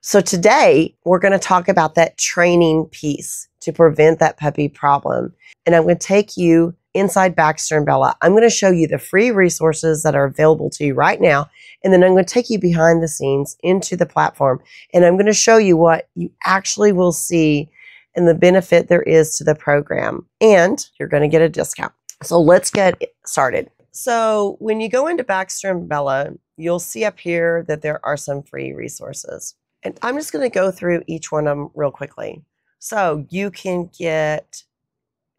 So today we're going to talk about that training piece to prevent that puppy problem. And I'm going to take you inside Baxter and Bella. I'm going to show you the free resources that are available to you right now. And then I'm going to take you behind the scenes into the platform. And I'm going to show you what you actually will see and the benefit there is to the program. And you're going to get a discount. So let's get started. So when you go into Baxter and Bella, you'll see up here that there are some free resources. And I'm just going to go through each one of them real quickly. So you can get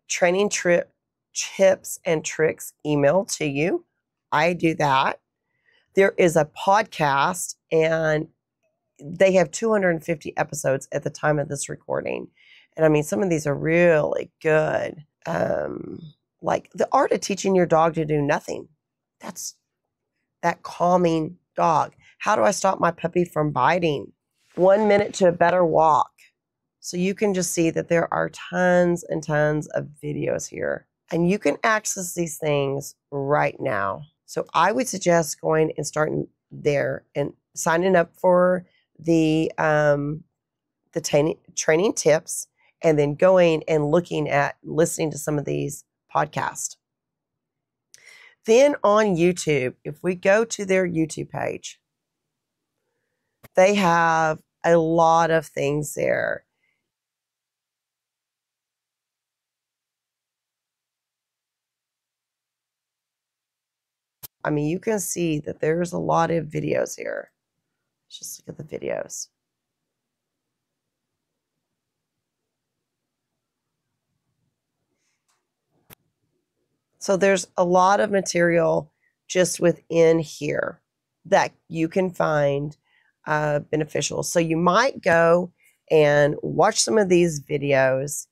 training tips and tricks emailed to you. I do that. There is a podcast, and they have 250 episodes at the time of this recording. And I mean, some of these are really good. Like the art of teaching your dog to do nothing. That's that calming dog. How do I stop my puppy from biting? 1 minute to a better walk. So you can just see that there are tons and tons of videos here. And you can access these things right now. So I would suggest going and starting there and signing up for the training tips, and then going and listening to some of these podcasts. Then on YouTube, if we go to their YouTube page, they have a lot of things there. I mean, you can see that there's a lot of videos here. Let's just look at the videos. So there's a lot of material just within here that you can find beneficial. So you might go and watch some of these videos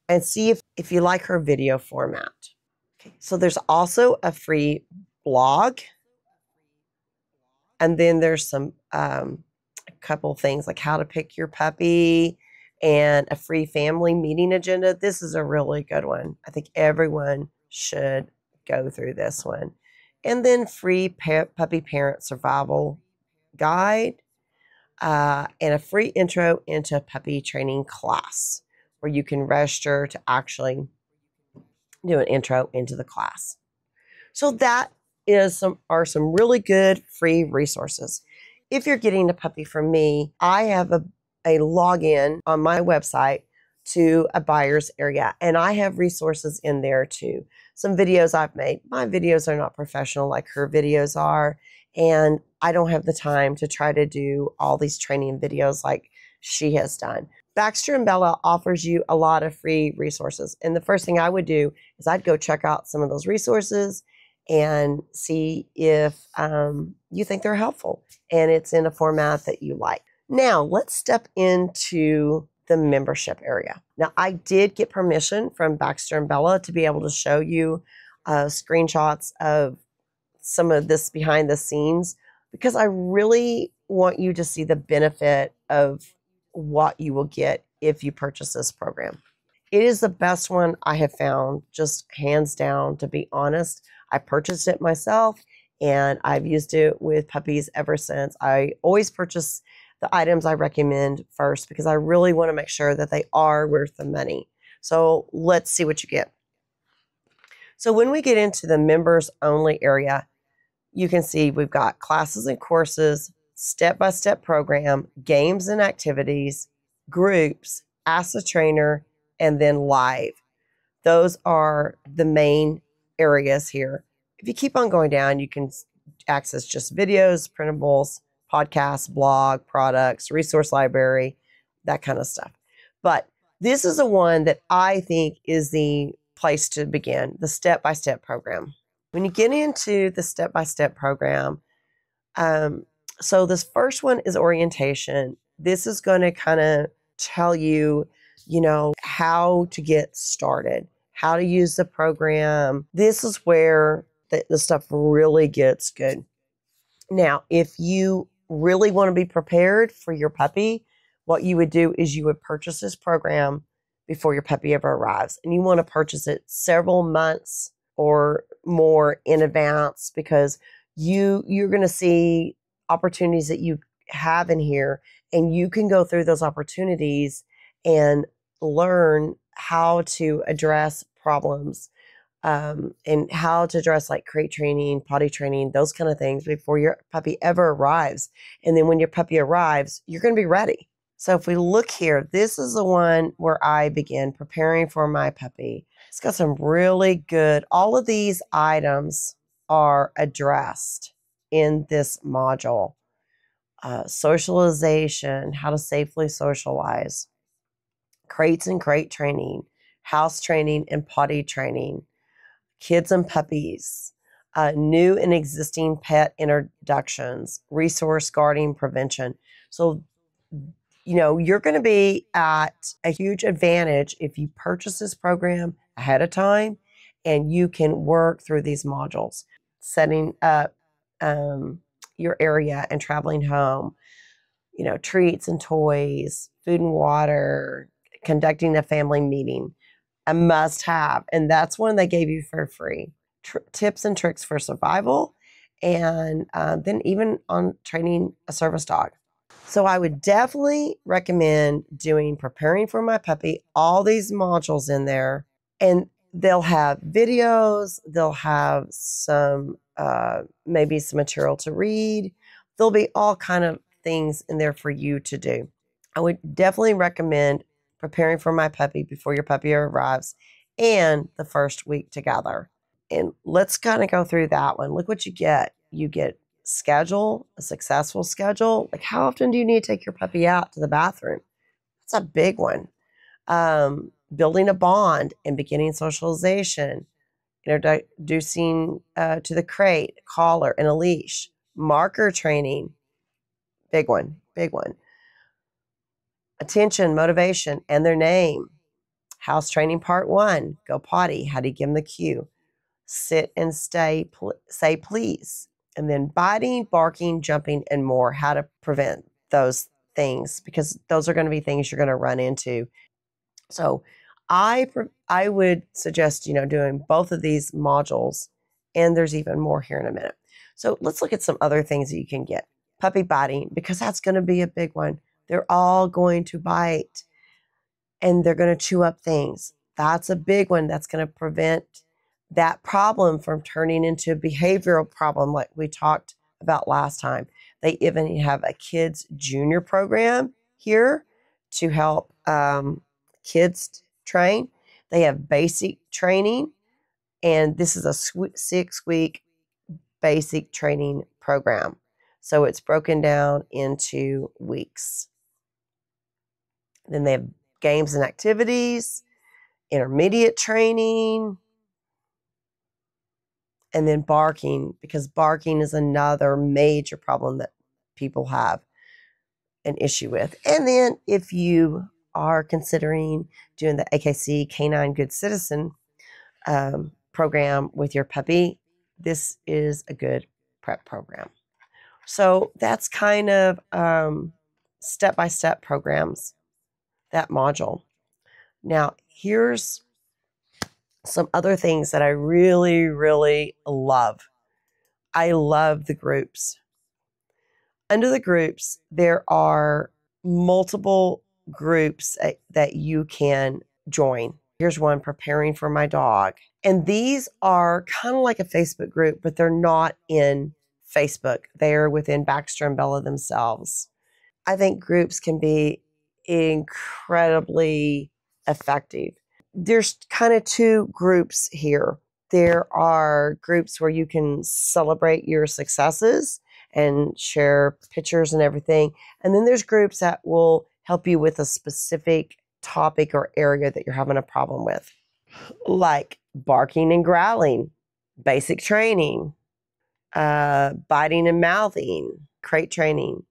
and see if you like her video format. Okay. So there's also a free blog. And then there's some a couple things like how to pick your puppy and a free family meeting agenda. This is a really good one. I think everyone should go through this one. And then free puppy parent survival guide and a free intro into a puppy training class where you can register to actually do an intro into the class. So that are some really good free resources. If you're getting a puppy from me, I have a login on my website to a buyer's area, and I have resources in there too. Some videos I've made. My videos are not professional like her videos are, and I don't have the time to try to do all these training videos like she has done. Baxter and Bella offers you a lot of free resources, and the first thing I would do is I'd go check out some of those resources and see if you think they're helpful and it's in a format that you like. Now, let's step into the membership area. Now, I did get permission from Baxter and Bella to be able to show you screenshots of some of this behind the scenes because I really want you to see the benefit of what you will get if you purchase this program. It is the best one I have found, just hands down, to be honest. I purchased it myself, and I've used it with puppies ever since. I always purchase the items I recommend first because I really want to make sure that they are worth the money. So let's see what you get. So when we get into the members only area, you can see we've got classes and courses, step-by-step program, games and activities, groups, Ask the Trainer, and then live. Those are the main areas here. If you keep on going down, you can access just videos, printables, podcasts, blog, products, resource library, that kind of stuff. But this is the one that I think is the place to begin, the step-by-step program. When you get into the step-by-step program, so this first one is orientation. This is going to kind of tell you, how to get started, how to use the program. This is where the stuff really gets good. Now, if you really want to be prepared for your puppy, what you would do is you would purchase this program before your puppy ever arrives. And you want to purchase it several months or more in advance because you're going to see opportunities that you have in here, and you can go through those opportunities and learn how to address problems, and how to address like crate training, potty training, those kind of things before your puppy ever arrives. And then when your puppy arrives, you're going to be ready. So if we look here, this is the one where I began preparing for my puppy. It's got some really good, all of these items are addressed in this module. Socialization, how to safely socialize, crates and crate training, house training and potty training, kids and puppies, new and existing pet introductions, resource guarding prevention. So, you're going to be at a huge advantage if you purchase this program ahead of time and you can work through these modules, setting up your area and traveling home, treats and toys, food and water, conducting a family meeting, a must have. And that's one they gave you for free. Tips and tricks for survival. And then even on training a service dog. So I would definitely recommend doing Preparing for My Puppy, all these modules in there. And they'll have videos. They'll have some, maybe some material to read. There'll be all kind of things in there for you to do. I would definitely recommend Preparing for My Puppy before your puppy arrives and the first week together. And let's kind of go through that one. Look what you get. You get schedule, a successful schedule. Like, how often do you need to take your puppy out to the bathroom? That's a big one. Building a bond and beginning socialization, introducing to the crate, collar, and a leash, marker training, big one, big one. Attention, motivation, and their name. House training part 1, go potty, how do you give them the cue? Sit and stay, say please. And then biting, barking, jumping, and more, how to prevent those things, because those are going to be things you're going to run into. So I would suggest, doing both of these modules, and there's even more here in a minute. So let's look at some other things that you can get. Puppy biting, because that's going to be a big one. They're all going to bite, and they're going to chew up things. That's a big one. That's going to prevent that problem from turning into a behavioral problem like we talked about last time. They even have a kids junior program here to help kids train. They have basic training, and this is a 6-week basic training program. So it's broken down into weeks. Then they have games and activities, intermediate training, and then barking, because barking is another major problem that people have an issue with. And then if you are considering doing the AKC Canine Good Citizen program with your puppy, this is a good prep program. So that's kind of step-by-step programs, that module. Now, here's some other things that I really, really love. I love the groups. Under the groups, there are multiple groups that you can join. Here's one, Preparing for My Dog. And these are kind of like a Facebook group, but they're not in Facebook. They're within Baxter and Bella themselves. I think groups can be incredibly effective. There's kind of two groups here. There are groups where you can celebrate your successes and share pictures and everything. And then there's groups that will help you with a specific topic or area that you're having a problem with, like barking and growling, basic training, biting and mouthing, crate training,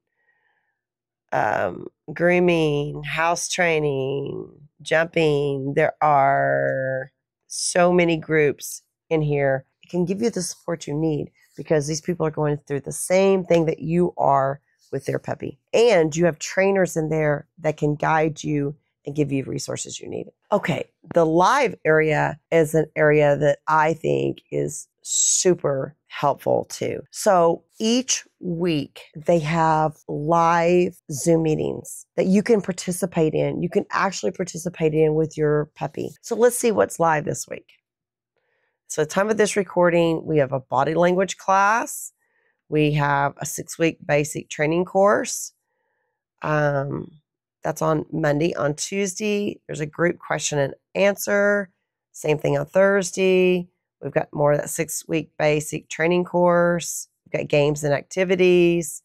grooming, house training, jumping. There are so many groups in here. It can give you the support you need, because these people are going through the same thing that you are with their puppy. And you have trainers in there that can guide you and give you resources you need. Okay, the live area is an area that I think is super helpful too. So each week they have live Zoom meetings that you can participate in. You can actually participate in with your puppy. So let's see what's live this week. So at the time of this recording, we have a body language class. We have a 6-week basic training course. That's on Monday. On Tuesday, there's a group question and answer. Same thing on Thursday. We've got more of that 6-week basic training course. We've got games and activities.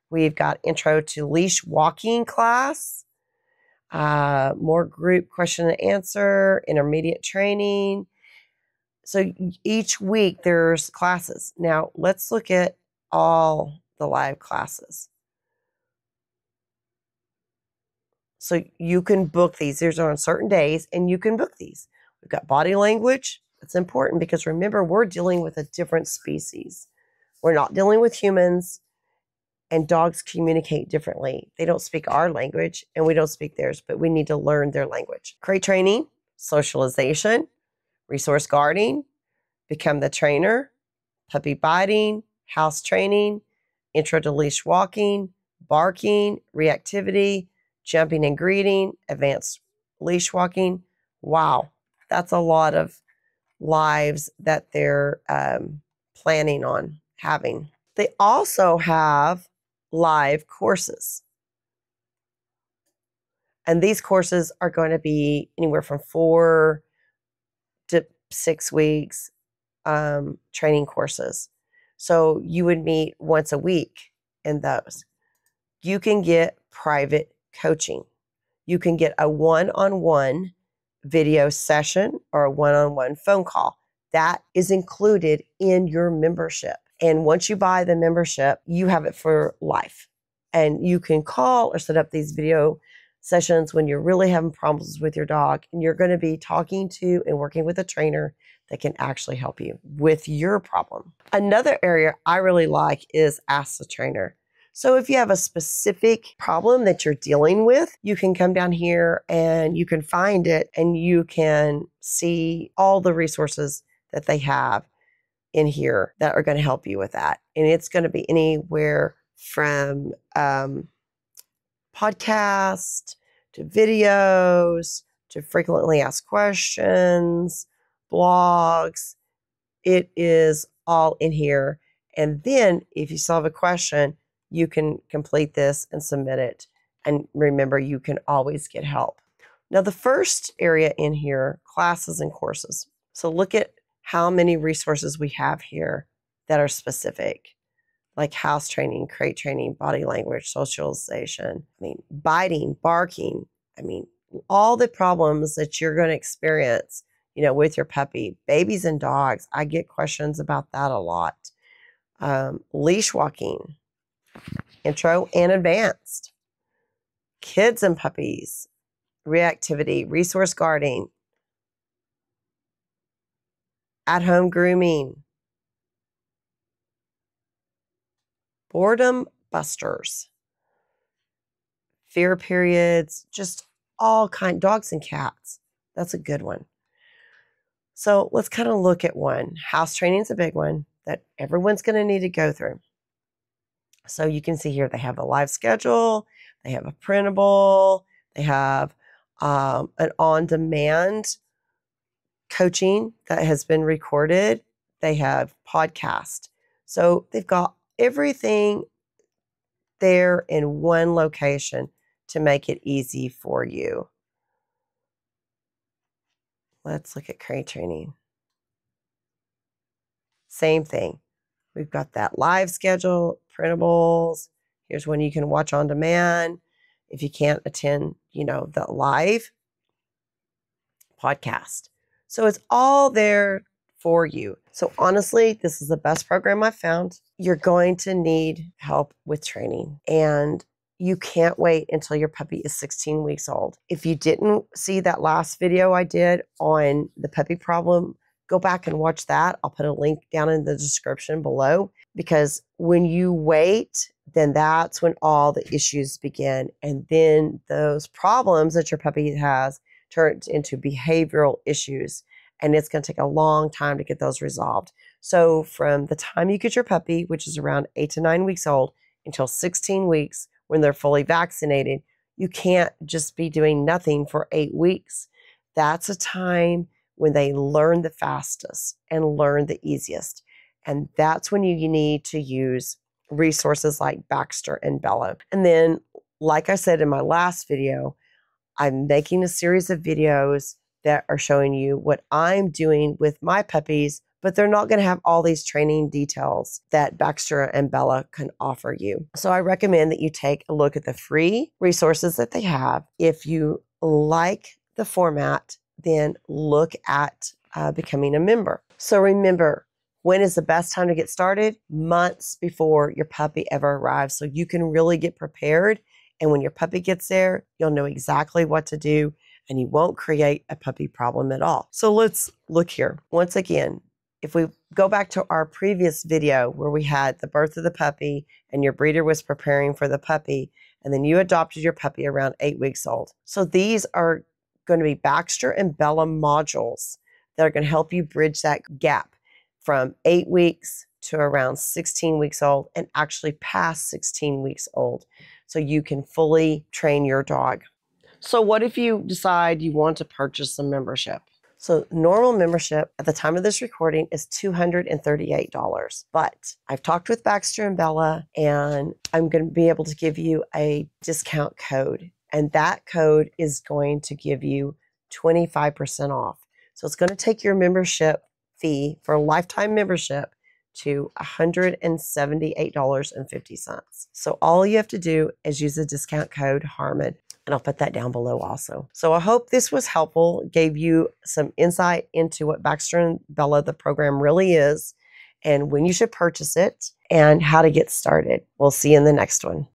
We've got intro to leash walking class. More group question and answer, intermediate training. So each week there's classes. Now let's look at all the live classes. So you can book these. These are on certain days, and you can book these. We've got body language. It's important because remember, we're dealing with a different species. We're not dealing with humans, and dogs communicate differently. They don't speak our language, and we don't speak theirs, but we need to learn their language. Crate training, socialization, resource guarding, become the trainer, puppy biting, house training, intro to leash walking, barking, reactivity, jumping and greeting, advanced leash walking. Wow, that's a lot of lives that they're planning on having. They also have live courses. And these courses are going to be anywhere from 4 to 6 weeks training courses. So you would meet once a week in those. You can get private coaching. You can get a one-on-one video session or a one-on-one phone call. That is included in your membership. And once you buy the membership, you have it for life. And you can call or set up these video sessions when you're really having problems with your dog, and you're going to be talking to and working with a trainer that can actually help you with your problem. Another area I really like is Ask the Trainer. So if you have a specific problem that you're dealing with, you can come down here and you can find it, and you can see all the resources that they have in here that are going to help you with that. And it's going to be anywhere from podcast to videos to frequently asked questions, blogs. It is all in here. And then if you still have a question, you can complete this and submit it. And remember, you can always get help. Now, the first area in here, classes and courses. So look at how many resources we have here that are specific, like house training, crate training, body language, socialization, biting, barking. All the problems that you're going to experience, with your puppy, babies and dogs. I get questions about that a lot. Leash walking, intro and advanced, kids and puppies, reactivity, resource guarding, at-home grooming, boredom busters, fear periods, just all kind, dogs and cats. That's a good one. So let's kind of look at one. House training is a big one that everyone's going to need to go through. So you can see here they have a live schedule, they have a printable, they have an on-demand coaching that has been recorded, they have podcast. So they've got everything there in one location to make it easy for you. Let's look at crate training. Same thing. We've got that live schedule, printables. Here's one you can watch on demand. If you can't attend, the live podcast. So it's all there for you. So honestly, this is the best program I've found. You're going to need help with training, and you can't wait until your puppy is 16 weeks old. If you didn't see that last video I did on the puppy problem, go back and watch that. I'll put a link down in the description below, because when you wait, then that's when all the issues begin. And then those problems that your puppy has turn into behavioral issues. And it's going to take a long time to get those resolved. So from the time you get your puppy, which is around 8 to 9 weeks old, until 16 weeks when they're fully vaccinated, you can't just be doing nothing for 8 weeks. That's a time when they learn the fastest and learn the easiest. And that's when you need to use resources like Baxter and Bella. And then, like I said in my last video, I'm making a series of videos that are showing you what I'm doing with my puppies, but they're not going to have all these training details that Baxter and Bella can offer you. So I recommend that you take a look at the free resources that they have. If you like the format, then look at becoming a member. So remember, when is the best time to get started? Months before your puppy ever arrives, so you can really get prepared. And when your puppy gets there, you'll know exactly what to do, and you won't create a puppy problem at all. So let's look here. Once again, if we go back to our previous video where we had the birth of the puppy and your breeder was preparing for the puppy, and then you adopted your puppy around 8 weeks old. So these are going to be Baxter and Bella modules that are going to help you bridge that gap from 8 weeks to around 16 weeks old, and actually past 16 weeks old, so you can fully train your dog. So what if you decide you want to purchase a membership? So normal membership at the time of this recording is $238. But I've talked with Baxter and Bella, and I'm going to be able to give you a discount code. And that code is going to give you 25% off. So it's going to take your membership fee for a lifetime membership to $178.50. So all you have to do is use the discount code Harmon, and I'll put that down below also. So I hope this was helpful, gave you some insight into what Baxter and Bella, the program, really is, and when you should purchase it, and how to get started. We'll see you in the next one.